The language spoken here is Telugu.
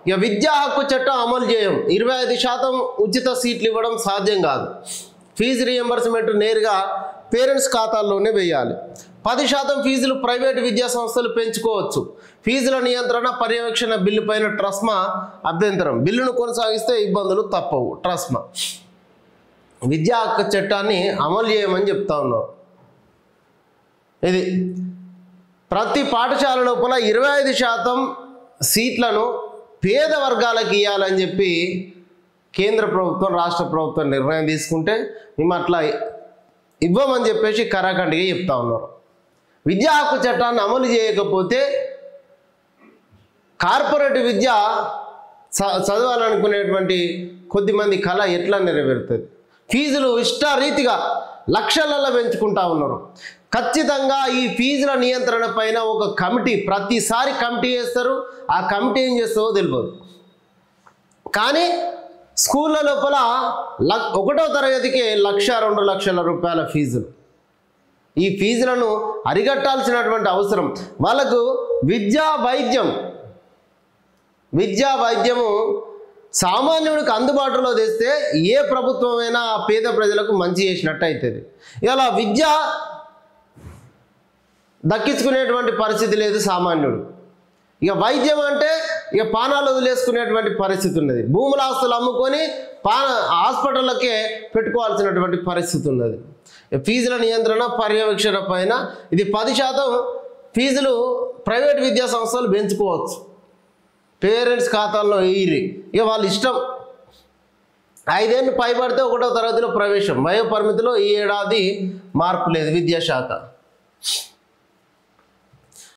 ఇక విద్యా హక్కు చట్టం అమలు చేయం, 25% ఉచిత సీట్లు ఇవ్వడం సాధ్యం కాదు, ఫీజు రీఎంబర్స్మెంట్ నేరుగా పేరెంట్స్ ఖాతాల్లోనే వేయాలి, 10% ఫీజులు ప్రైవేటు విద్యా సంస్థలు పెంచుకోవచ్చు, ఫీజుల నియంత్రణ పర్యవేక్షణ బిల్లు పైన ట్రస్మా అభ్యంతరం, బిల్లును కొనసాగిస్తే ఇబ్బందులు తప్పవు. ట్రస్మా విద్యా హక్కు చట్టాన్ని అమలు చేయమని చెప్తా ఉన్నారు. ఇది ప్రతి పాఠశాల లోపల 25% సీట్లను పేద వర్గాలకు ఇవ్వాలని చెప్పి కేంద్ర ప్రభుత్వం రాష్ట్ర ప్రభుత్వం నిర్ణయం తీసుకుంటే మేము అట్లా ఇవ్వమని చెప్పేసి కరాఖండిగా చెప్తా ఉన్నారు. విద్యా హక్కు చట్టాన్ని అమలు చేయకపోతే కార్పొరేట్ విద్య చదవాలనుకునేటువంటి కొద్దిమంది కళ ఎట్లా నెరవేరుతుంది? ఫీజులు ఇష్టారీతిగా లక్షలలో పెంచుకుంటా ఉన్నారు. ఖచ్చితంగా ఈ ఫీజుల నియంత్రణ పైన ఒక కమిటీ, ప్రతిసారి కమిటీ చేస్తారు, ఆ కమిటీ ఏం చేస్తుందో తెలియదు. కానీ స్కూళ్ళ లోపల 1వ తరగతికి 1,00,000 2 లక్షల రూపాయల ఫీజులు. ఈ ఫీజులను అరికట్టాల్సినటువంటి అవసరం. వాళ్ళకు విద్యా వైద్యము సామాన్యుడికి అందుబాటులో తెస్తే ఏ ప్రభుత్వమైనా ఆ పేద ప్రజలకు మంచి చేసినట్టు అవుతుంది. ఇలా విద్య దక్కించుకునేటువంటి పరిస్థితి లేదు సామాన్యుడు. ఇక వైద్యం అంటే ఇక పానాలు వదిలేసుకునేటువంటి పరిస్థితి ఉన్నది. భూముల ఆస్తులు అమ్ముకొని హాస్పిటళ్ళకే పెట్టుకోవాల్సినటువంటి పరిస్థితి ఉన్నది. ఫీజుల నియంత్రణ పర్యవేక్షణ పైన ఇది 10% ఫీజులు ప్రైవేట్ విద్యా సంస్థలు పెంచుకోవచ్చు, పేరెంట్స్ ఖాతాల్లో వేయరి. ఇక వాళ్ళ ఇష్టం. 5 ఏళ్ళు పైబడితే 1వ తరగతిలో ప్రవేశం, వయో పరిమితిలో ఈ ఏడాది మార్పు లేదు విద్యాశాఖ.